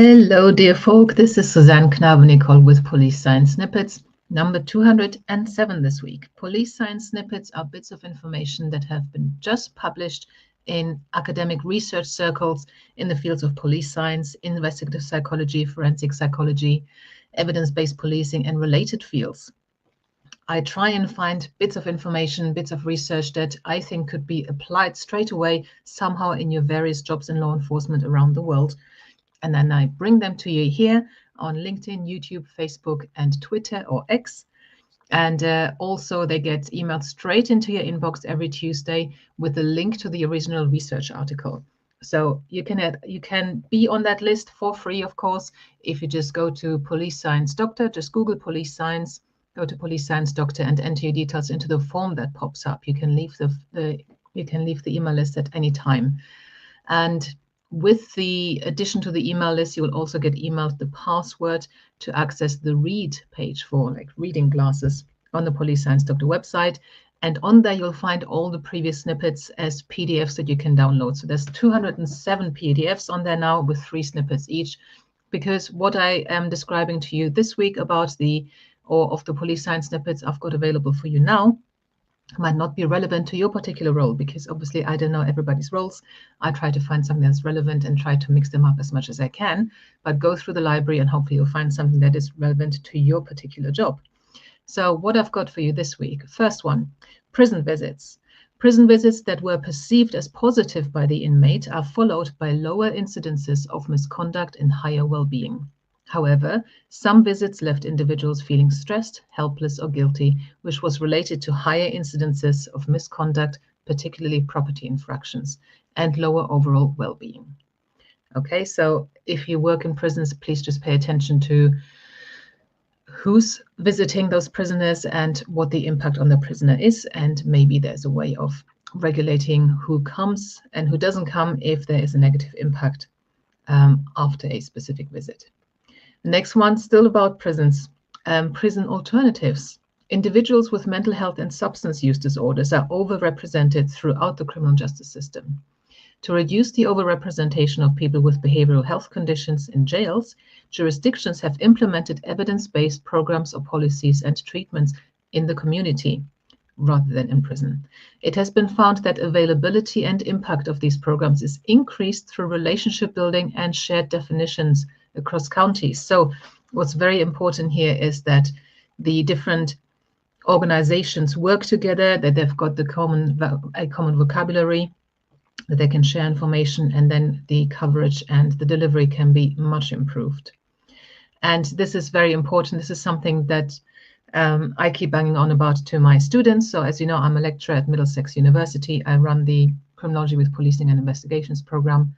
Hello, dear folk. This is Suzanne Knabe-Nicole with Police Science Snippets, number 207 this week. Police Science Snippets are bits of information that have been just published in academic research circles in the fields of police science, investigative psychology, forensic psychology, evidence-based policing, and related fields. I try and find bits of information, bits of research that I think could be applied straight away somehow in your various jobs in law enforcement around the world. And then I bring them to you here on LinkedIn, YouTube, Facebook, and Twitter or X. And also they get emailed straight into your inbox every Tuesday with a link to the original research article. So you can be on that list for free, of course, if you just go to Police Science Doctor, just Google Police Science, go to Police Science Doctor and enter your details into the form that pops up. You can leave the email list at any time. And with the addition to the email list, you will also get emailed the password to access the read page for like reading glasses on the Police Science Doctor website. And on there, you'll find all the previous snippets as PDFs that you can download. So there's 207 PDFs on there now with 3 snippets each, because what I am describing to you this week about of the police science snippets I've got available for you now might not be relevant to your particular role, because obviously I don't know everybody's roles. I try to find something that's relevant and try to mix them up as much as I can, but go through the library and hopefully you'll find something that is relevant to your particular job. So what I've got for you this week, first one, prison visits. Prison visits that were perceived as positive by the inmate are followed by lower incidences of misconduct and higher well-being. However, some visits left individuals feeling stressed, helpless, or guilty, which was related to higher incidences of misconduct, particularly property infractions, and lower overall well-being. Okay, so if you work in prisons, please just pay attention to who's visiting those prisoners and what the impact on the prisoner is, and maybe there's a way of regulating who comes and who doesn't come if there is a negative impact after a specific visit. The next one, still about prisons, prison alternatives. Individuals with mental health and substance use disorders are overrepresented throughout the criminal justice system. To reduce the overrepresentation of people with behavioral health conditions in jails, jurisdictions have implemented evidence-based programs or policies and treatments in the community rather than in prison. It has been found that availability and impact of these programs is increased through relationship building and shared definitions across counties. So what's very important here is that the different organizations work together, that they've got a common vocabulary, that they can share information, and then the coverage and the delivery can be much improved. And this is very important. This is something that I keep banging on about to my students. So as you know, I'm a lecturer at Middlesex University. I run the Criminology with Policing and Investigations program.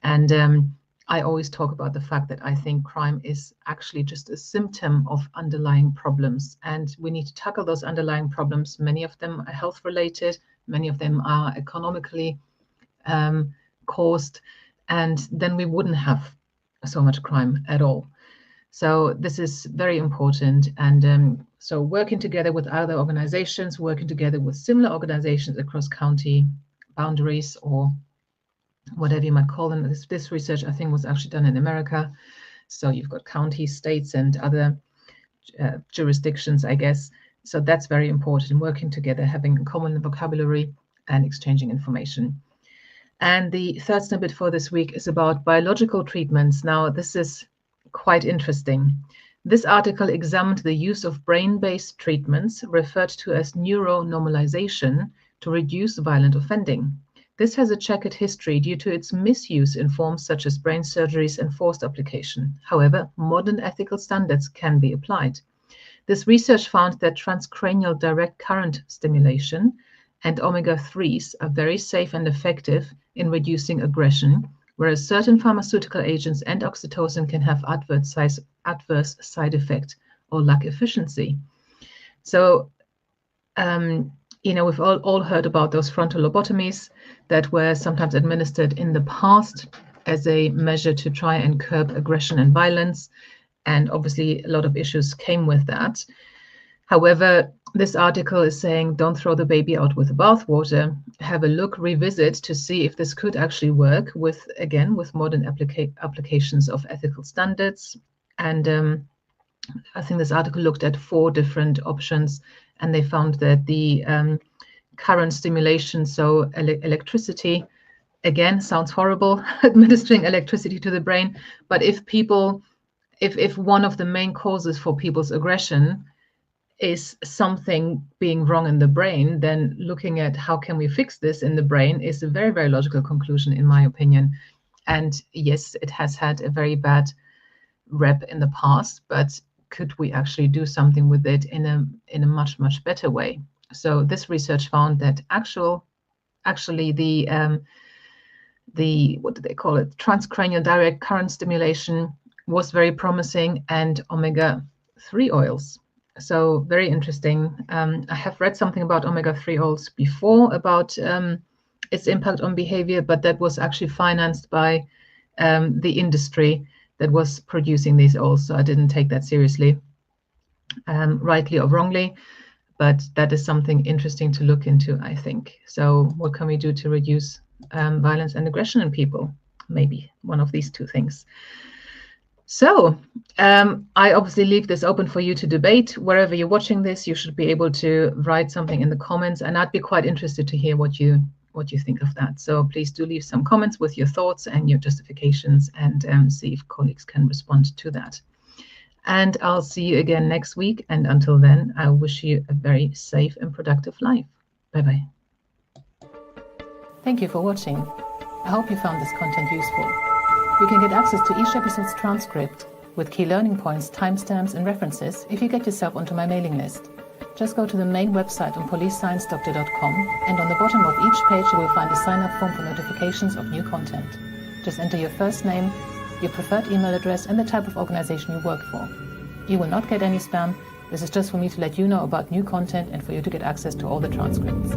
And I always talk about the fact that I think crime is actually just a symptom of underlying problems, and we need to tackle those underlying problems. Many of them are health related, many of them are economically caused, and then we wouldn't have so much crime at all. So this is very important, and so working together with other organizations, working together with similar organizations across county boundaries, or whatever you might call them. This research, I think, was actually done in America. So you've got counties, states, and other jurisdictions, I guess. So that's very important, working together, having a common vocabulary and exchanging information. And the third snippet for this week is about biological treatments. Now, this is quite interesting. This article examined the use of brain-based treatments, referred to as neuronormalization, to reduce violent offending. This has a checkered history due to its misuse in forms such as brain surgeries and forced application. However, modern ethical standards can be applied. This research found that transcranial direct current stimulation and omega-3s are very safe and effective in reducing aggression, whereas certain pharmaceutical agents and oxytocin can have adverse side effect or lack efficiency. So, you know, we've all heard about those frontal lobotomies that were sometimes administered in the past as a measure to try and curb aggression and violence. And obviously a lot of issues came with that. However, this article is saying don't throw the baby out with the bathwater. Have a look, revisit to see if this could actually work with modern applications of ethical standards. And I think this article looked at 4 different options, and they found that the current stimulation, so electricity, again, sounds horrible, administering electricity to the brain. But if one of the main causes for people's aggression is something being wrong in the brain, then looking at how can we fix this in the brain is a very, very logical conclusion, in my opinion. And yes, it has had a very bad rep in the past, but could we actually do something with it in a much, much better way? So this research found that actually the what do they call it, transcranial direct current stimulation was very promising, and omega-3 oils. So very interesting. I have read something about omega-3 oils before, about its impact on behavior, but that was actually financed by the industry that was producing these oils. So I didn't take that seriously, rightly or wrongly, but that is something interesting to look into, I think. So what can we do to reduce violence and aggression in people? Maybe one of these 2 things. So I obviously leave this open for you to debate. Wherever you're watching this, you should be able to write something in the comments, and I'd be quite interested to hear what you think of that. So please do leave some comments with your thoughts and your justifications, and see if colleagues can respond to that. And I'll see you again next week. And until then, I wish you a very safe and productive life. Bye-bye. Thank you for watching. I hope you found this content useful. You can get access to each episode's transcript with key learning points, timestamps, and references if you get yourself onto my mailing list. Just go to the main website on policesciencedoctor.com, and on the bottom of each page you will find a sign-up form for notifications of new content. Just enter your first name, your preferred email address, and the type of organization you work for. You will not get any spam. This is just for me to let you know about new content and for you to get access to all the transcripts.